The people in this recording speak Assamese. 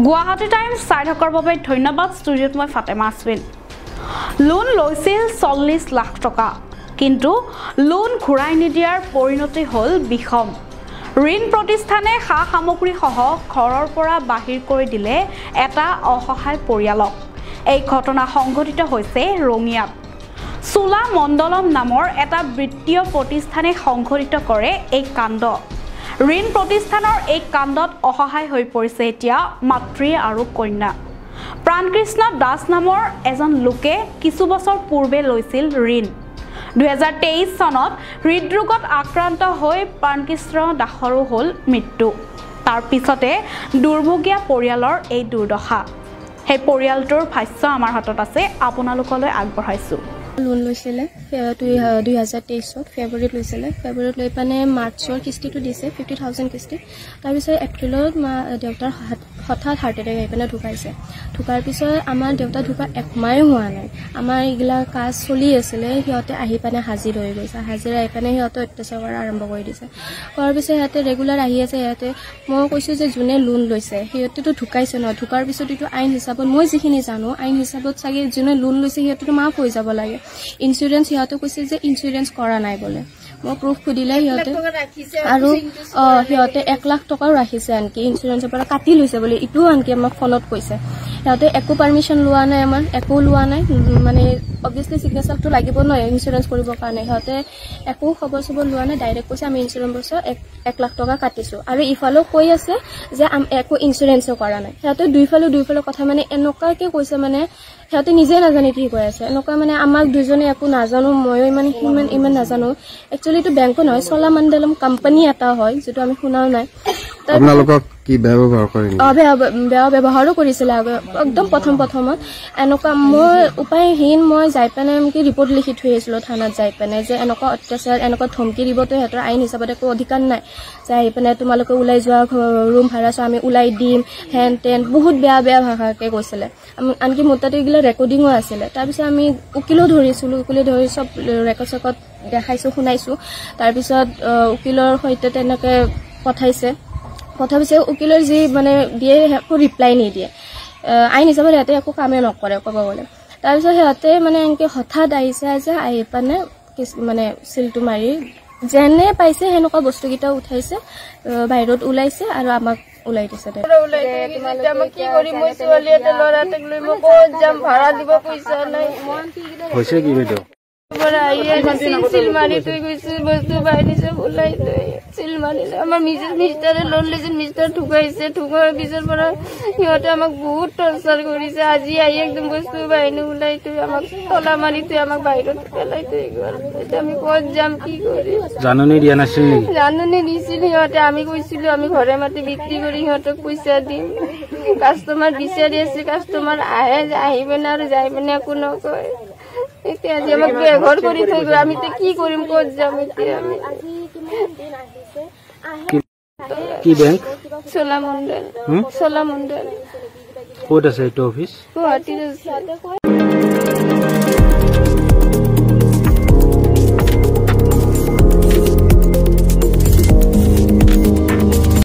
গুৱাহাটী টাইমছ চাই থকাৰ বাবে ধন্যবাদ। ষ্টুডিঅ'ত মই ফাতেমা আসমিন। লোন লৈছিল 40 লাখ টকা, কিন্তু লোন ঘূৰাই নিদিয়াৰ পৰিণতি হ'ল বিষম। ঋণ প্ৰতিষ্ঠানে সা সামগ্ৰীসহ ঘৰৰ পৰা বাহিৰ কৰি দিলে এটা অসহায় পৰিয়ালক। এই ঘটনা সংঘটিত হৈছে ৰঙিয়াত। চোলা মণ্ডলম নামৰ এটা বৃত্তীয় প্ৰতিষ্ঠানে সংঘটিত কৰে এই কাণ্ড। ঋণ প্ৰতিষ্ঠানৰ এই কাণ্ডত অসহায় হৈ পৰিছে এতিয়া মাতৃ আৰু কন্যা। প্ৰাণকৃষ্ণ দাস নামৰ এজন লোকে কিছু বছৰ পূৰ্বে লৈছিল ঋণ। 2023 চনত হৃদৰোগত আক্ৰান্ত হৈ প্ৰাণকৃষ্ণ দাসৰো হ'ল মৃত্যু। তাৰ পিছতে দুৰ্ভগীয়া পৰিয়ালৰ এই দুৰ্দশা। সেই পৰিয়ালটোৰ ভাষ্য আমাৰ হাতত আছে, আপোনালোকলৈ আগবঢ়াইছোঁ। লোন লৈছিলে 2023 ফেব্ৰুৱাৰীত লৈছিলে। ফেব্ৰুৱাৰীত লৈ পানে মাৰ্চৰ কিস্তিটো দিছে 50,000 কিস্তি। তাৰপিছত এপ্ৰিলত দেউতাৰ হঠাৎ হাৰ্ট এটেক আহি পিনে ঢুকাইছে। ঢুকাৰ পিছত আমাৰ দেউতা ঢুকা একমাহে হোৱা নাই। আমাৰ এইগিলা কাজ চলি আছিলে, সিহঁতে আহি পিনে হাজিৰ হৈ গৈছে। হাজিৰা আহি পিনে সিহঁতে অত্যাচাৰ কৰা আৰম্ভ কৰি দিছে। কৰাৰ পিছত সিহঁতে ৰেগুলাৰ আহি আছে। সিহঁতে মই কৈছোঁ যে যোনে লোন লৈছে সিহঁতেতো ঢুকাইছে ন, ঢুকাৰ পিছত এইটো আইন হিচাপত মই যিখিনি জানো, আইন হিচাপত চাগে যোনে লোন লৈছে সিহঁতেতো মাফ হৈ যাব লাগে। ইঞ্চুৰেঞ্চ সিহঁতে কৈছে যে ইঞ্চুৰেঞ্চ কৰা নাই বোলে। মই প্ৰুফ সুধিলে সিহঁতে আৰু সিহঁতে 1 লাখ টকাও ৰাখিছে, আনকি ইঞ্চুৰেঞ্চৰ পৰা কাটি লৈছে বুলি ইটোও আনকি আমাক ফোনত কৈছে। সিহঁতে একো পাৰ্মিশ্যন লোৱা নাই, আমাৰ একো লোৱা নাই। মানে অবভিয়াছলি চিগনেচাৰটো লাগিব নহয় ইঞ্চুৰেঞ্চ কৰিবৰ কাৰণে। সিহঁতে একো খবৰ চবৰ লোৱা নাই, ডাইৰেক্ট কৈছে আমি ইঞ্চুৰেঞ্চৰ 1 লাখ টকা কাটিছোঁ। আৰু ইফালেও কৈ আছে যে একো ইঞ্চুৰেঞ্চো কৰা নাই। সিহঁতে দুইফালৰ কথা মানে এনেকুৱাকে কৈছে, মানে সিহঁতে নিজে নাজানে কি কৈ আছে। এনেকুৱা মানে আমাক দুজনে একো নাজানো, ময়ো ইমান নাজানো। একচুৱেলি এইটো বেংকো নহয়, চলা মণ্ডলম কোম্পানী এটা হয়, যিটো আমি শুনাও নাই। আপোনালোকক কি বেয়া ব্যৱহাৰ কৰে? বেয়া ব্যৱহাৰো কৰিছিলে একদম প্ৰথমত। এনেকুৱা মই উপায়হীন মই যাই পিনে এমকি ৰিপৰ্ট লিখি থৈ আহিছিলোঁ থানাত যাই পিনে যে এনেকুৱা অত্যাচাৰ, এনেকুৱা ধমকি দিবতো সিহঁতৰ আইন হিচাপত একো অধিকাৰ নাই। যে আহি পিনে তোমালোকে ওলাই যোৱা, ৰুম ভাড়া চোৱা আমি ওলাই দিম, হেন তেন বহুত বেয়া ভাষাকে কৈছিলে। আনকি মোৰ তাতে এইগিলা ৰেকৰ্ডিঙো আছিলে। তাৰপিছত আমি উকিলো ধৰিছিলোঁ, উকিলে ধৰি চব ৰেকৰ্ড চেকৰ্ড দেখাইছোঁ, শুনাইছোঁ। তাৰপিছত উকিলৰ সৈতে তেনেকৈ পঠাইছে। উকিলৰ যি মানে দিয়ে একো ৰিপ্লাই নিদিয়ে। আইন হিচাপত সিহঁতে একো কামেই নকৰে ক'ব গ'লে। তাৰপিছত সিহঁতে মানে এনেকৈ হঠাৎ আহিছে যে আহি পিনে মানে চিলটো মাৰি যেনে পাইছে সেনেকুৱা বস্তুকেইটা উঠাইছে, বাহিৰত ওলাইছে আৰু আমাক ওলাই দিছে। চিল মাৰি থৈ গৈছে, বস্তু বাহিনীছে ওলাই চিল মাৰিলে। আমাৰ মিষ্টাৰে লোন লৈছিল, মিষ্টাৰ ঢুকাইছে। ঢুকোৱাৰ পিছৰ পৰা সিহঁতে আমাক বহুত টৰ্চাৰ কৰিছে। আজি আহি একদম বস্তু বাহিনী ওলাই থৈ আমাক তলা মাৰি থৈ আমাক বাহিৰত পেলাই থৈ গ'ল। এতিয়া আমি ক'ত যাম, কি কৰিম? জাননী দিয়া নাছিল নেকি? জাননী দিছিল সিহঁতে। আমি কৈছিলো আমি ঘৰে মাটি বিক্ৰী কৰি সিহঁতক পইচা দিম। কাষ্টমাৰ বিচাৰি আছে, কাষ্টমাৰ আহি পিনে আৰু যাই পিনে একো নকয়। এতিয়া আজি আমাক বেঘৰ কৰি থৈ গ'ল। আমি কি কৰিম, ক'ত যাম এতিয়া? আমি কি বেংক? চোলা মণ্ডল। ক'ত আছে এইটো অফিচ? গুৱাহাটীত আছে।